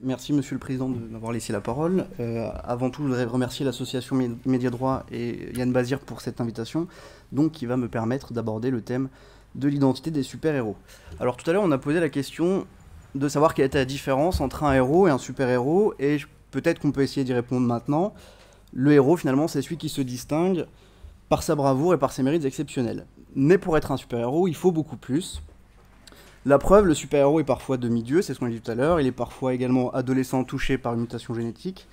Merci Monsieur le Président de m'avoir laissé la parole. Avant tout, je voudrais remercier l'association Média Droit et Yann Bazir pour cette invitation, donc qui va me permettre d'aborder le thème de l'identité des super-héros. Alors tout à l'heure, on a posé la question de savoir quelle était la différence entre un héros et un super-héros, et peut-être qu'on peut essayer d'y répondre maintenant. Le héros, finalement, c'est celui qui se distingue par sa bravoure et par ses mérites exceptionnels. Mais pour être un super-héros, il faut beaucoup plus. La preuve, le super-héros est parfois demi-dieu, c'est ce qu'on a dit tout à l'heure, il est parfois également adolescent touché par une mutation génétique,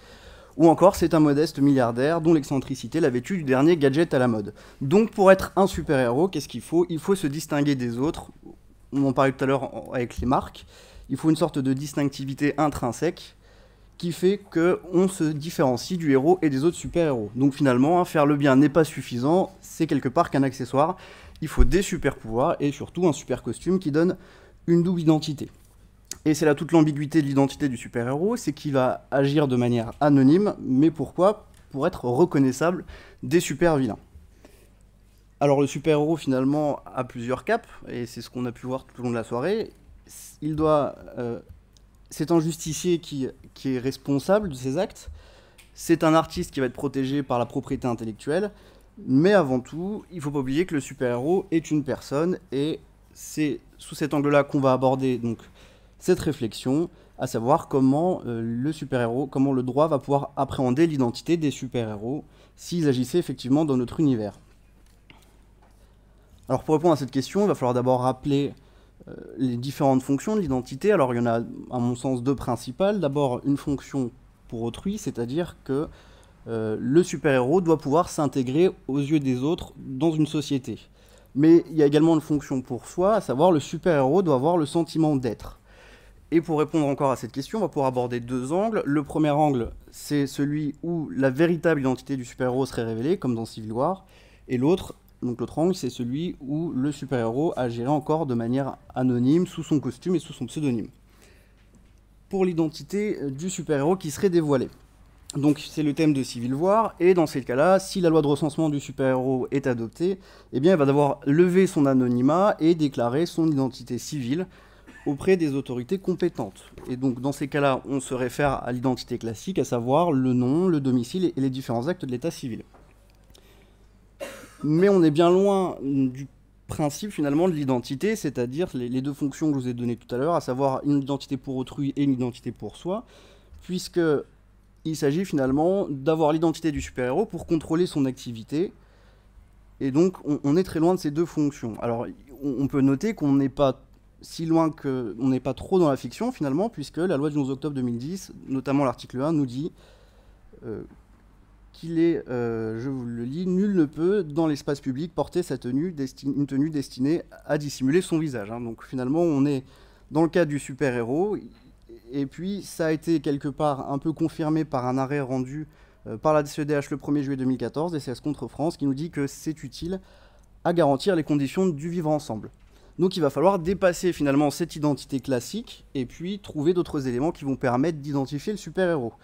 ou encore c'est un modeste milliardaire dont l'excentricité l'a vêtu du dernier gadget à la mode. Donc pour être un super-héros, qu'est-ce qu'il faut? Il faut se distinguer des autres, on en parlait tout à l'heure avec les marques, il faut une sorte de distinctivité intrinsèque qui fait qu'on se différencie du héros et des autres super-héros. Donc finalement, faire le bien n'est pas suffisant, c'est quelque part qu'un accessoire, il faut des super-pouvoirs et surtout un super-costume qui donne une double identité. Et c'est là toute l'ambiguïté de l'identité du super-héros, c'est qu'il va agir de manière anonyme, mais pourquoi? Pour être reconnaissable des super-vilains. Alors le super-héros finalement a plusieurs capes, et c'est ce qu'on a pu voir tout au long de la soirée. Il doit... c'est un justicier qui est responsable de ses actes, c'est un artiste qui va être protégé par la propriété intellectuelle, mais avant tout, il ne faut pas oublier que le super-héros est une personne, et c'est sous cet angle-là qu'on va aborder donc cette réflexion, à savoir comment le super-héros, comment le droit va pouvoir appréhender l'identité des super-héros s'ils agissaient effectivement dans notre univers. Alors pour répondre à cette question, il va falloir d'abord rappeler les différentes fonctions de l'identité. Alors il y en a à mon sens deux principales. D'abord une fonction pour autrui, c'est-à-dire que le super-héros doit pouvoir s'intégrer aux yeux des autres dans une société. Mais il y a également une fonction pour soi, à savoir le super-héros doit avoir le sentiment d'être. Et pour répondre encore à cette question, on va pouvoir aborder deux angles. Le premier angle, c'est celui où la véritable identité du super-héros serait révélée, comme dans Civil War. Et l'autre, donc l'autre angle, c'est celui où le super-héros agirait encore de manière anonyme, sous son costume et sous son pseudonyme. Pour l'identité du super-héros qui serait dévoilée. Donc c'est le thème de Civil War, et dans ces cas-là, si la loi de recensement du super-héros est adoptée, eh bien il va devoir lever son anonymat et déclarer son identité civile auprès des autorités compétentes. Et donc dans ces cas-là, on se réfère à l'identité classique, à savoir le nom, le domicile et les différents actes de l'état civil. Mais on est bien loin du principe finalement de l'identité, c'est-à-dire les deux fonctions que je vous ai données tout à l'heure, à savoir une identité pour autrui et une identité pour soi, puisque il s'agit finalement d'avoir l'identité du super-héros pour contrôler son activité. Et donc, on est très loin de ces deux fonctions. Alors, on peut noter qu'on n'est pas si loin qu'on n'est pas trop dans la fiction, finalement, puisque la loi du 11 octobre 2010, notamment l'article 1, nous dit qu'il est, je vous le lis, nul ne peut, dans l'espace public, porter sa tenue, une tenue destinée à dissimuler son visage. Hein. Donc, finalement, on est dans le cas du super-héros. Et puis, ça a été quelque part un peu confirmé par un arrêt rendu par la CEDH le 1er juillet 2014, DCS contre France, qui nous dit que c'est utile à garantir les conditions du vivre ensemble. Donc il va falloir dépasser finalement cette identité classique et puis trouver d'autres éléments qui vont permettre d'identifier le super-héros.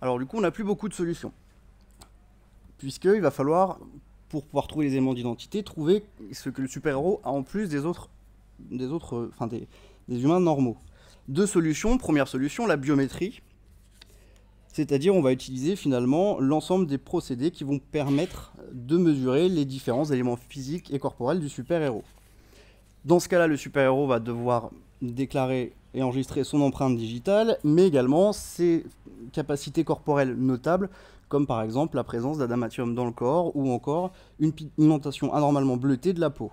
Alors du coup, on n'a plus beaucoup de solutions. Puisqu'il va falloir, pour pouvoir trouver les éléments d'identité, trouver ce que le super-héros a en plus des humains normaux. Deux solutions. Première solution, la biométrie. C'est-à-dire on va utiliser finalement l'ensemble des procédés qui vont permettre de mesurer les différents éléments physiques et corporels du super-héros. Dans ce cas-là, le super-héros va devoir déclarer et enregistrer son empreinte digitale, mais également ses capacités corporelles notables, comme par exemple la présence d'adamantium dans le corps ou encore une pigmentation anormalement bleutée de la peau.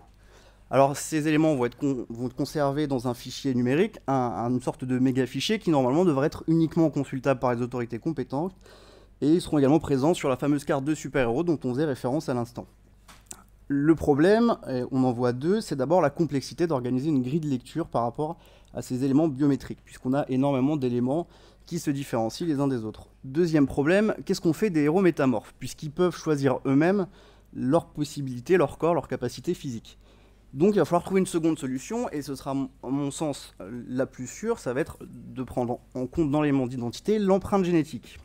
Alors ces éléments vont être conservés dans un fichier numérique, une sorte de méga fichier qui normalement devrait être uniquement consultable par les autorités compétentes, et ils seront également présents sur la fameuse carte de super-héros dont on faisait référence à l'instant. Le problème, on en voit deux, c'est d'abord la complexité d'organiser une grille de lecture par rapport à ces éléments biométriques, puisqu'on a énormément d'éléments qui se différencient les uns des autres. Deuxième problème, qu'est-ce qu'on fait des héros métamorphes, puisqu'ils peuvent choisir eux-mêmes leurs possibilités, leur corps, leurs capacités physiques. Donc il va falloir trouver une seconde solution, et ce sera, à mon sens, la plus sûre, ça va être de prendre en compte dans l'élément d'identité l'empreinte génétique.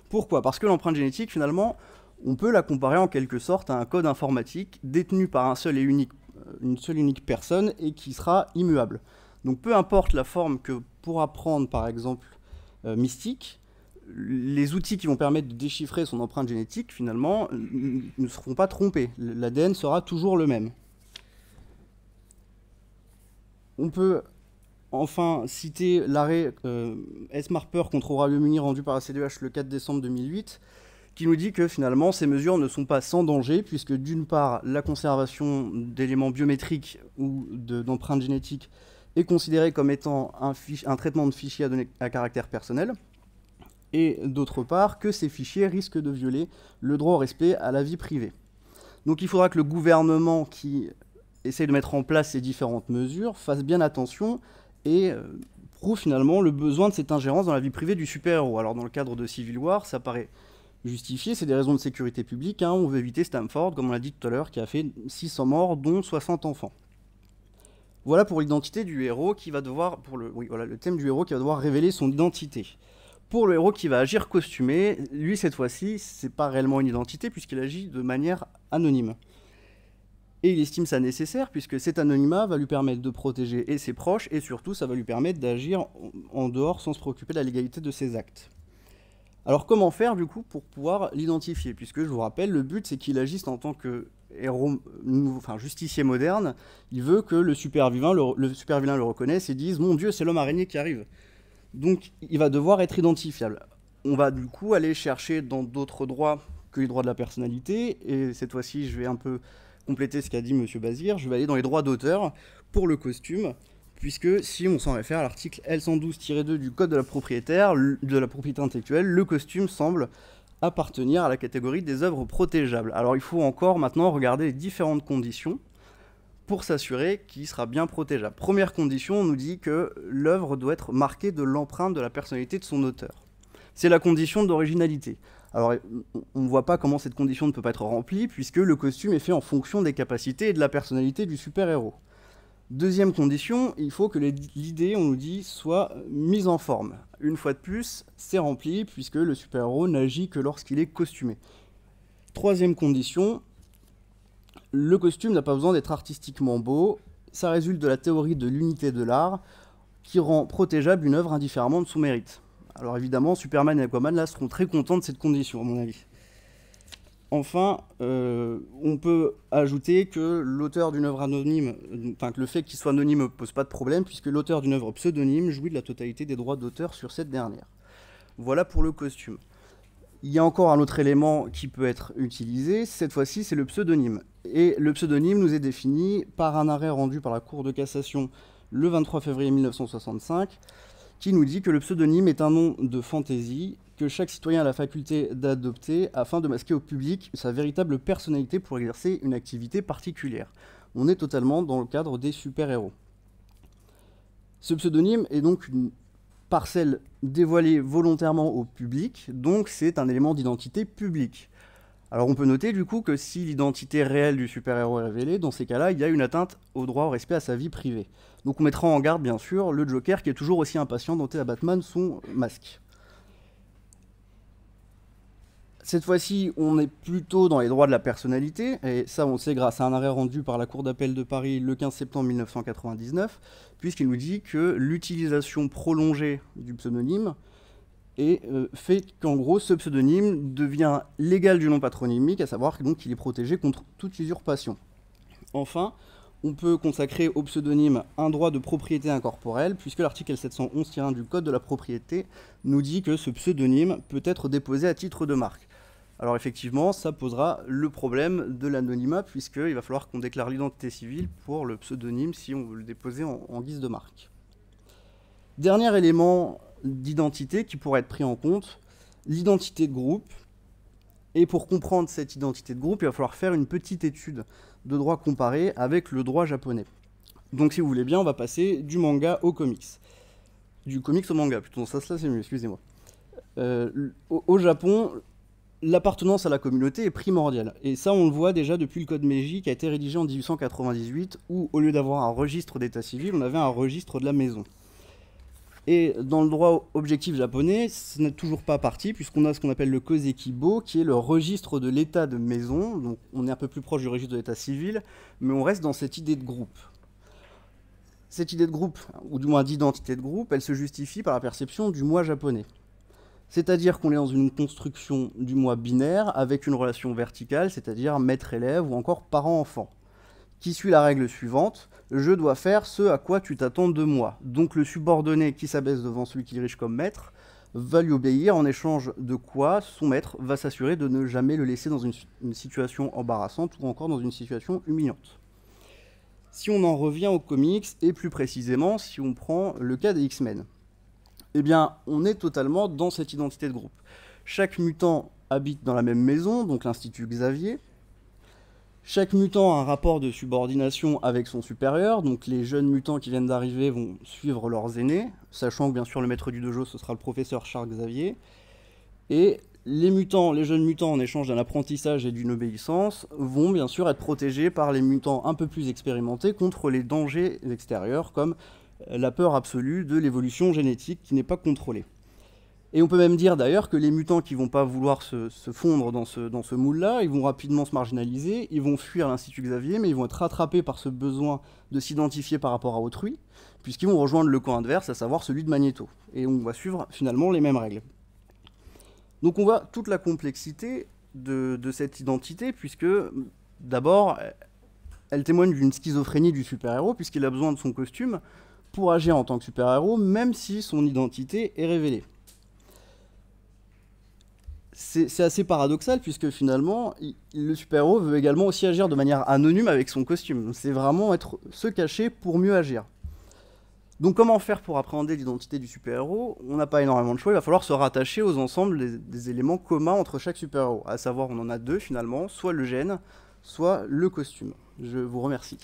Pourquoi? Parce que l'empreinte génétique, finalement, on peut la comparer en quelque sorte à un code informatique détenu par une seule et unique personne et qui sera immuable. Donc peu importe la forme que pourra prendre, par exemple, mystique, les outils qui vont permettre de déchiffrer son empreinte génétique, finalement, ne seront pas trompés. L'ADN sera toujours le même. On peut enfin citer l'arrêt S-Marper contre au Royaume-Uni rendu par la CDEH le 4 décembre 2008, qui nous dit que finalement ces mesures ne sont pas sans danger, puisque d'une part, la conservation d'éléments biométriques ou d'empreintes génétiques est considérée comme étant un traitement de fichiers à données à caractère personnel, et d'autre part, que ces fichiers risquent de violer le droit au respect à la vie privée. Donc il faudra que le gouvernement qui essaye de mettre en place ces différentes mesures fasse bien attention et prouve finalement le besoin de cette ingérence dans la vie privée du super-héros. Alors dans le cadre de Civil War, ça paraît justifié, c'est des raisons de sécurité publique, hein. On veut éviter Stamford, comme on l'a dit tout à l'heure, qui a fait 600 morts, dont 60 enfants. Voilà pour l'identité du héros qui va devoir, le thème du héros qui va devoir révéler son identité. Pour le héros qui va agir costumé, lui cette fois-ci, c'est pas réellement une identité puisqu'il agit de manière anonyme. Et il estime ça nécessaire puisque cet anonymat va lui permettre de protéger et ses proches et surtout ça va lui permettre d'agir en dehors sans se préoccuper de la légalité de ses actes. Alors comment faire du coup pour pouvoir l'identifier? Puisque je vous rappelle, le but c'est qu'il agisse en tant que héros, justicier moderne. Il veut que le super vilain le reconnaisse et dise « Mon Dieu, c'est l'homme araignée qui arrive ». Donc il va devoir être identifiable. On va du coup aller chercher dans d'autres droits que les droits de la personnalité, et cette fois-ci je vais un peu compléter ce qu'a dit M. Bazir, je vais aller dans les droits d'auteur pour le costume, puisque si on s'en réfère à l'article L112-2 du Code de la propriété intellectuelle, le costume semble appartenir à la catégorie des œuvres protégeables. Alors il faut encore maintenant regarder les différentes conditions pour s'assurer qu'il sera bien protégeable. Première condition, on nous dit que l'œuvre doit être marquée de l'empreinte de la personnalité de son auteur. C'est la condition d'originalité. Alors, on ne voit pas comment cette condition ne peut pas être remplie, puisque le costume est fait en fonction des capacités et de la personnalité du super-héros. Deuxième condition, il faut que l'idée, on nous dit, soit mise en forme. Une fois de plus, c'est rempli, puisque le super-héros n'agit que lorsqu'il est costumé. Troisième condition, le costume n'a pas besoin d'être artistiquement beau, ça résulte de la théorie de l'unité de l'art, qui rend protégeable une œuvre indifféremment de son mérite. Alors évidemment, Superman et Aquaman là seront très contents de cette condition, à mon avis. Enfin, on peut ajouter que l'auteur d'une œuvre anonyme, que le fait qu'il soit anonyme ne pose pas de problème, puisque l'auteur d'une œuvre pseudonyme jouit de la totalité des droits d'auteur sur cette dernière. Voilà pour le costume. Il y a encore un autre élément qui peut être utilisé, cette fois-ci c'est le pseudonyme. Et le pseudonyme nous est défini par un arrêt rendu par la Cour de cassation le 23 février 1965, qui nous dit que le pseudonyme est un nom de fantaisie que chaque citoyen a la faculté d'adopter afin de masquer au public sa véritable personnalité pour exercer une activité particulière. On est totalement dans le cadre des super-héros. Ce pseudonyme est donc une parcelle dévoilée volontairement au public, donc c'est un élément d'identité publique. Alors on peut noter du coup que si l'identité réelle du super-héros est révélée, dans ces cas-là, il y a une atteinte au droit au respect à sa vie privée. Donc on mettra en garde bien sûr le Joker qui est toujours aussi impatient d'ôter à Batman son masque. Cette fois-ci, on est plutôt dans les droits de la personnalité, et ça on le sait grâce à un arrêt rendu par la Cour d'appel de Paris le 15 septembre 1999, puisqu'il nous dit que l'utilisation prolongée du pseudonyme fait qu'en gros ce pseudonyme devient l'égal du nom patronymique, à savoir donc qu'il est protégé contre toute usurpation. Enfin, on peut consacrer au pseudonyme un droit de propriété incorporelle, puisque l'article 711-1 du Code de la propriété nous dit que ce pseudonyme peut être déposé à titre de marque. Alors effectivement, ça posera le problème de l'anonymat, puisqu'il va falloir qu'on déclare l'identité civile pour le pseudonyme si on veut le déposer en guise de marque. Dernier élément d'identité qui pourrait être pris en compte, l'identité de groupe. Et pour comprendre cette identité de groupe, il va falloir faire une petite étude de droit comparé avec le droit japonais. Donc si vous voulez bien, on va passer du manga au comics. Du comics au manga, plutôt. Ça c'est mieux, excusez-moi. Au Japon, l'appartenance à la communauté est primordiale. Et ça, on le voit déjà depuis le Code Meiji qui a été rédigé en 1898, où au lieu d'avoir un registre d'état civil, on avait un registre de la maison. Et dans le droit objectif japonais, ce n'est toujours pas parti, puisqu'on a ce qu'on appelle le Kosekibo, qui est le registre de l'état de maison. Donc on est un peu plus proche du registre de l'état civil, mais on reste dans cette idée de groupe. Cette idée de groupe, ou du moins d'identité de groupe, elle se justifie par la perception du moi japonais. C'est-à-dire qu'on est dans une construction du moi binaire avec une relation verticale, c'est-à-dire maître-élève ou encore parent-enfant, qui suit la règle suivante: je dois faire ce à quoi tu t'attends de moi. Donc le subordonné qui s'abaisse devant celui qui dirige comme maître va lui obéir, en échange de quoi son maître va s'assurer de ne jamais le laisser dans une situation embarrassante ou encore dans une situation humiliante. Si on en revient aux comics, et plus précisément si on prend le cas des X-Men, eh bien on est totalement dans cette identité de groupe. Chaque mutant habite dans la même maison, donc l'Institut Xavier. Chaque mutant a un rapport de subordination avec son supérieur, donc les jeunes mutants qui viennent d'arriver vont suivre leurs aînés, sachant que bien sûr le maître du dojo ce sera le professeur Charles Xavier. Et les jeunes mutants, en échange d'un apprentissage et d'une obéissance, vont bien sûr être protégés par les mutants un peu plus expérimentés contre les dangers extérieurs, comme la peur absolue de l'évolution génétique qui n'est pas contrôlée. Et on peut même dire d'ailleurs que les mutants qui vont pas vouloir se fondre dans ce moule-là, ils vont rapidement se marginaliser, ils vont fuir l'Institut Xavier, mais ils vont être rattrapés par ce besoin de s'identifier par rapport à autrui, puisqu'ils vont rejoindre le camp adverse, à savoir celui de Magneto. Et on va suivre finalement les mêmes règles. Donc on voit toute la complexité de cette identité, puisque d'abord, elle témoigne d'une schizophrénie du super-héros, puisqu'il a besoin de son costume pour agir en tant que super-héros, même si son identité est révélée. C'est assez paradoxal, puisque finalement, le super-héros veut également aussi agir de manière anonyme avec son costume. C'est vraiment se cacher pour mieux agir. Donc comment faire pour appréhender l'identité du super-héros? On n'a pas énormément de choix, il va falloir se rattacher aux ensembles des éléments communs entre chaque super-héros. À savoir, on en a deux finalement, soit le gène, soit le costume. Je vous remercie.